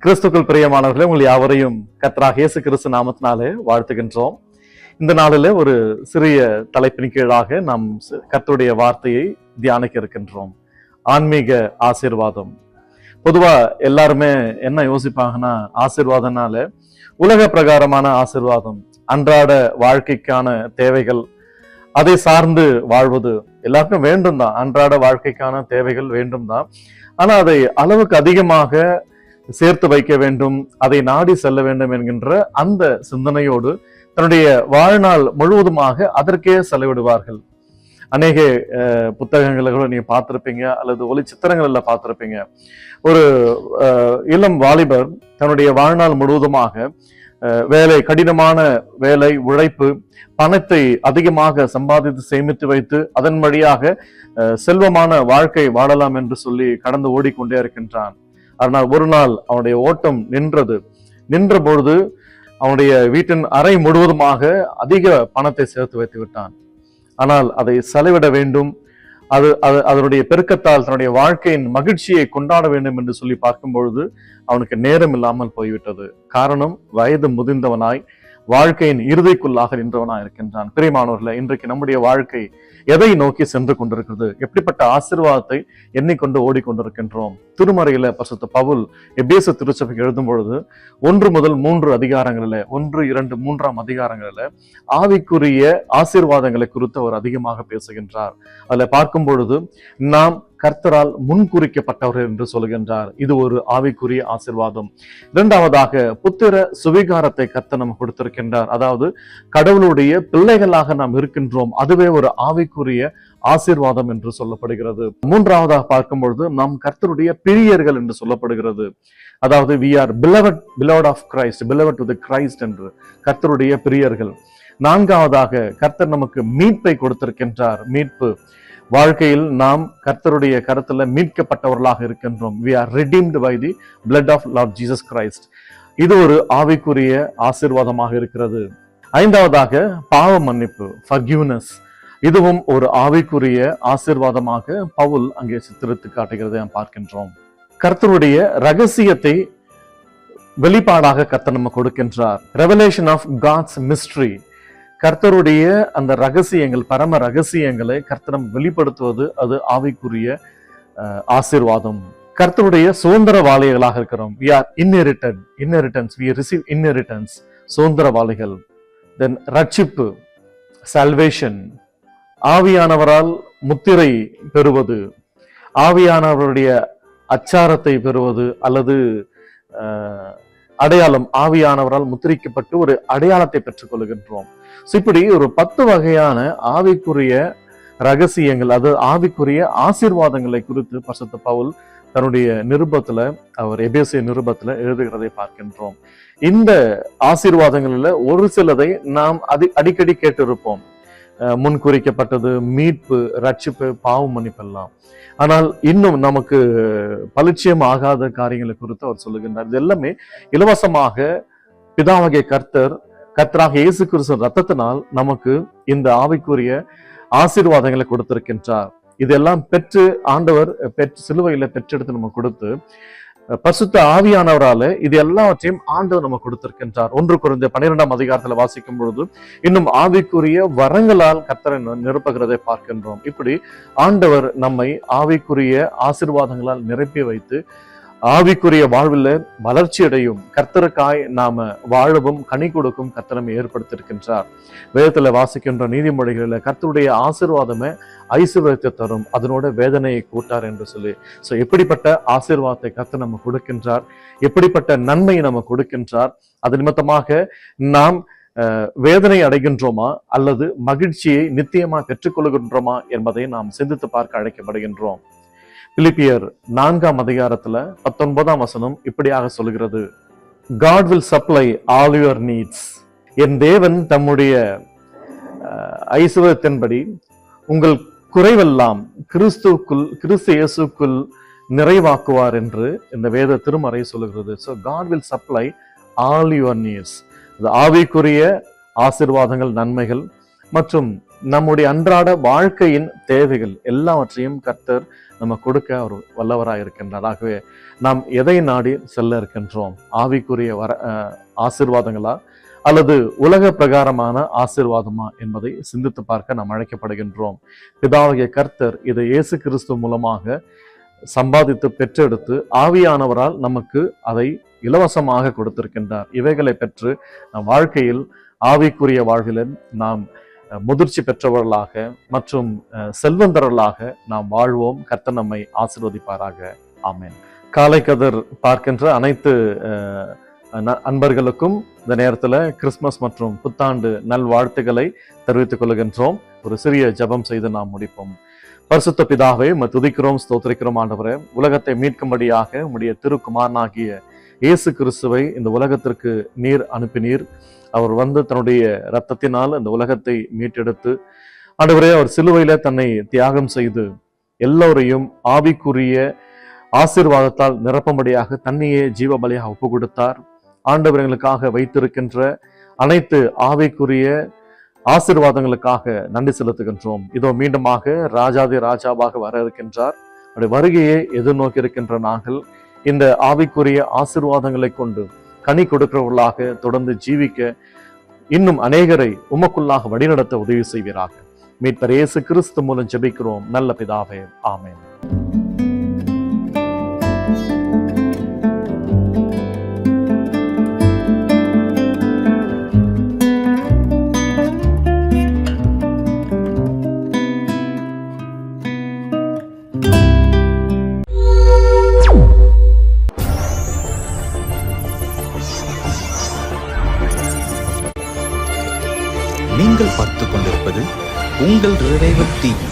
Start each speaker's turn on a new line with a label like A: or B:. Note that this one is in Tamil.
A: கிறிஸ்துக்குள் பிரியமானவர்களே, உங்கள் யாவரையும் கர்த்தராகிய இயேசு கிறிஸ்து நாமத்தினாலே வாழ்த்துகின்றோம். இந்த நாளில் ஒரு சிறிய தலைப்பின் கீழாக நாம் கர்த்தருடைய வார்த்தையை தியானிக்க இருக்கின்றோம். ஆன்மீக ஆசீர்வாதம். பொதுவா எல்லாருமே என்ன யோசிப்பாங்கன்னா, ஆசீர்வாதம்னால உலக பிரகாரமான ஆசீர்வாதம், அன்றாட வாழ்க்கைக்கான தேவைகள், அதை சார்ந்து வாழ்வது எல்லாருக்கும் வேண்டும் தான். அன்றாட வாழ்க்கைக்கான தேவைகள் வேண்டும் தான். ஆனா அதை அளவுக்கு அதிகமாக சேர்த்து வைக்க வேண்டும், அதை நாடி செல்ல வேண்டும் என்கின்ற அந்த சிந்தனையோடு தன்னுடைய வாழ்நாள் முழுவதுமாக அதற்கே செலவிடுவார்கள். அநேக புத்தகங்களை கூட நீங்க பார்த்திருப்பீங்க, அல்லது ஒளி சித்திரங்கள்ல பார்த்திருப்பீங்க. ஒரு இளம் வாலிபர் தன்னுடைய வாழ்நாள் முழுவதுமாக வேலை, கடினமான வேலை, உழைப்பு, பணத்தை அதிகமாக சம்பாதித்து சேமித்து வைத்து அதன் வழியாக செல்வமான வாழ்க்கை வாழலாம் என்று சொல்லி கடந்து ஓடிக்கொண்டே இருக்கின்றான். ஆனால் ஒரு நாள் அவனுடைய ஓட்டம் நின்ற பொழுது அவனுடைய வீட்டின் அறை முழுவதுமாக அதிக பணத்தை சேர்த்து வைத்து விட்டான். ஆனால் அதை செலவிட வேண்டும், அதனுடைய பெருக்கத்தால் தன்னுடைய வாழ்க்கையின் மகிழ்ச்சியை கொண்டாட வேண்டும் என்று சொல்லி பார்க்கும் பொழுது அவனுக்கு நேரம் இல்லாமல் போய்விட்டது. காரணம், வயது முதிர்ந்தவனாய் வாழ்க்கையின் இறுதிக்குள்ளாக நின்றவனாய் இருக்கின்றான். பிரியமானவர்களே, இன்றைக்கு நம்முடைய வாழ்க்கை எதை நோக்கி சென்று கொண்டிருக்கிறது? எப்படிப்பட்ட ஆசீர்வாதத்தை எண்ணிக்கொண்டு ஓடிக்கொண்டிருக்கின்றோம்? திருமறையில பரிசுத்த பவுல் எபேசு திருச்சபைக்கு எழுதும் பொழுது 1 முதல் 3 அதிகாரங்களில 1, 2, 3ஆம் அதிகாரங்களில ஆவிக்குரிய ஆசீர்வாதங்களை குறித்து அவர் அதிகமாக பேசுகின்றார். அதுல பார்க்கும் பொழுது நாம் கர்த்தரால் முன்குறிக்கப்பட்டவர்கள் என்று சொல்கின்றார். இது ஒரு ஆவிக்குரிய ஆசீர்வாதம். இரண்டாவதாக, புத்திர சுவிகாரத்தை கர்த்தர் நமக்கு கொடுத்திருக்கின்றார். அதாவது கடவுளுடைய பிள்ளைகளாக நாம் இருக்கின்றோம். அதுவே ஒரு ஆவிக்குரிய ஆசீர்வாதம் என்று சொல்லப்படுகிறது. மூன்றாவதாக பார்க்கும் பொழுது நாம் கர்த்தருடைய பிரியர்கள் என்று சொல்லப்படுகிறது. அதாவது we are beloved of Christ, beloved to the Christ என்று கர்த்தருடைய பிரியர்கள். நான்காவதாக, கர்த்தர் நமக்கு மீட்பை கொடுத்திருக்கின்றார். மீட்பு வாழ்க்கையில் நாம் கர்த்தருடைய கரத்துல மீட்கப்பட்டவர்களாக இருக்கின்றோம். we are redeemed by the blood of Lord Jesus Christ. இது ஒரு ஆவிக்குரிய ஆசீர்வாதமாக இருக்கிறது. ஐந்தாவதாக, பாவ மன்னிப்பு, forgiveness. இதுவும் ஒரு ஆவிக்குரிய ஆசீர்வாதமாக பவுல் அங்கே சித்தரித்து காட்டுகிறதை நாம் பார்க்கின்றோம். கர்த்தருடைய ரகசியத்தை வெளிப்பாடாக கர்த்தர் நம்ம கொடுக்கின்றார். Revelation of God's mystery. கர்த்தருடைய அந்த ரகசியங்கள், பரம ரகசியங்களை கர்த்தரம் வெளிப்படுத்துவது, அது ஆவிக்குரிய ஆசீர்வாதம். கர்த்தருடைய சுதந்திரவாளிகளாக இருக்கிறோம். we are inheritance, we receive inheritance, சுதந்திரவாளிகள். then ரட்சிப்பு, salvation, ஆவியானவரால் முத்திரை பெறுவது, ஆவியானவருடைய அச்சாரத்தை பெறுவது, அல்லது அடையாளம், ஆவியானவரால் முத்திரிக்கப்பட்டு ஒரு அடையாளத்தை பெற்றுக் கொள்கின்றோம். இப்படி ஒரு 10 வகையான ஆவிக்குரிய ரகசியங்கள், அது ஆவிக்குரிய ஆசீர்வாதங்களை குறித்து பரிசுத்த பவுல் தன்னுடைய நிருபத்துல, அவர் எபேசிய நிருபத்துல எழுதுகிறதை பார்க்கின்றோம். இந்த ஆசீர்வாதங்களில் ஒரு சிலதை நாம் அடிக்கடி கேட்டிருப்போம். முன்குறிக்கப்பட்டது, மீட்பு, ரட்சிப்பு, பாவ மன்னிப்பெல்லாம். ஆனால் இன்னும் நமக்கு பரிச்சயம் ஆகாத காரியங்களை குறித்து அவர் சொல்லுகின்றார். இது எல்லாமே இலவசமாக பிதாவாகிய கர்த்தராக இயேசு கிறிஸ்து ரத்தத்தினால் நமக்கு இந்த ஆவிக்குரிய ஆசீர்வாதங்களை கொடுத்திருக்கின்றார். இதெல்லாம் பெற்று ஆண்டவர் சிலுவையில பெற்றெடுத்து நம்ம கொடுத்து பரிசுத்த ஆவியானவரால இது எல்லாவற்றையும் ஆண்டவர் நம்ம கொடுத்திருக்கின்றார். 1 கொரிந்தியர் 12ஆம் அதிகாரத்துல வாசிக்கும் பொழுது இன்னும் ஆவிக்குரிய வரங்களால் கர்த்தரை நிரப்புகிறதை பார்க்கின்றோம். இப்படி ஆண்டவர் நம்மை ஆவிக்குரிய ஆசீர்வாதங்களால் நிரப்பி வைத்து ஆவிக்குரிய வாழ்வில் வளர்ச்சி அடையும், கர்த்தருக்காய் நாம வாழவும் கனி கொடுக்கும் கர்த்தரை ஏற்படுத்தியிருக்கின்றார். வேதத்துல வாசிக்கின்ற நீதிமொழிகளில் கர்த்தருடைய ஆசீர்வாதமே ஐஸ்வர்யத்தை தரும், அதனோட வேதனையை கூட்டார் என்று சொல்லி. எப்படிப்பட்ட ஆசீர்வாதத்தை கர்த்தர் நம்ம கொடுக்கின்றார், எப்படிப்பட்ட நன்மையை நம்ம கொடுக்கின்றார், அது நிமித்தமாக நாம் வேதனை அடைகின்றோமா அல்லது மகிழ்ச்சியை நித்தியமா பெற்றுக்கொள்கின்றோமா என்பதை நாம் சிந்தித்து பார்க்க அழைக்கப்படுகின்றோம். பிலிப்பியர் 4ஆம் அதிகாரத்துல 19ஆம் வசனம் இப்படியாக சொல்கிறது, God will supply all your needs. என் தேவன் தம்முடைய ஐஸ்வர்யத்தின்படி உங்கள் குறைவெல்லாம் கிறிஸ்து இயேசுக்குள் நிறைவாக்குவார் என்று இந்த வேத திருமறை சொல்லுகிறது. So God will supply all your needs. ஆவிக்குரிய ஆசீர்வாதங்கள், நன்மைகள் மற்றும் நம்முடைய அன்றாட வாழ்க்கையின் தேவைகள் எல்லாவற்றையும் கர்த்தர் நம்ம கொடுக்க அவர் வல்லவராக இருக்கின்றார். ஆகவே நாம் எதை நாடி செல்ல இருக்கின்றோம்? ஆவிக்குரிய ஆசீர்வாதங்களா அல்லது உலக பிரகாரமான ஆசீர்வாதமா என்பதை சிந்தித்து பார்க்க நாம் அழைக்கப்படுகின்றோம். பிதாவாகிய கர்த்தர் இதை இயேசு கிறிஸ்து மூலமாக சம்பாதித்து பெற்றெடுத்து ஆவியானவரால் நமக்கு அதை இலவசமாக கொடுத்திருக்கின்றார். இவைகளை பெற்று நம் வாழ்க்கையில் ஆவிக்குரிய வாழ்வில் நாம் முதிர்ச்சி பெற்றவர்களாக மற்றும் செல்வந்தர்களாக நாம் வாழ்வோம். கர்த்தர் நம்மை ஆசீர்வதிப்பாராக. ஆமென். காலை கதிர் பார்க்கின்ற அனைத்து அன்பர்களுக்கும் இந்த நேரத்துல கிறிஸ்துமஸ் மற்றும் புத்தாண்டு நல்வாழ்த்துக்களை தெரிவித்துக் கொள்கின்றோம். ஒரு சிறிய ஜெபம் செய்து நாம் முடிப்போம். பரிசுத்த பிதாவை துதிக்கிறோம், ஸ்தோத்திரிக்கிறோம். ஆண்டவரே, உலகத்தை மீட்கும்படியாக உம்முடைய திருக்குமாரனாகிய இயேசு கிறிஸ்துவை இந்த உலகத்திற்கு நீர் அனுப்பினீர். அவர் தன்னுடைய இரத்தத்தினால் இந்த உலகத்தை மீட்டெடுத்து ஆண்டவரே, அவர் சிலுவையில தன்னை தியாகம் செய்து எல்லோரையும் ஆவிக்குரிய ஆசீர்வாதத்தால் நிரப்பும்படியாக தன்னையே ஜீவ பலியாக ஒப்பு கொடுத்தார். ஆண்டவர்களுக்காக வைத்திருக்கின்ற அனைத்து ஆவிக்குரிய ஆசீர்வாதங்களுக்காக நன்றி செலுத்துகின்றோம். இதோ மீண்டுமாக ராஜாதி ராஜாவாக வர இருக்கின்றார். அவருடைய வருகையை எதிர்நோக்கி இருக்கின்ற நாங்கள் இந்த ஆவிக்குரிய ஆசீர்வாதங்களை கொண்டு கனி கொடுக்கிறவர்களாக தொடர்ந்து ஜீவிக்க இன்னும் அநேகரை உமக்குள்ளாக வழிநடத்த உதவி செய்வீராக. மீட்பர் இயேசு கிறிஸ்து மூலம் ஜெபிக்கிறோம் நல்ல பிதாவே. ஆமென்.
B: நீங்கள் பார்த்துக் கொண்டிருப்பது உங்கள் ரிவைவல் டிவி.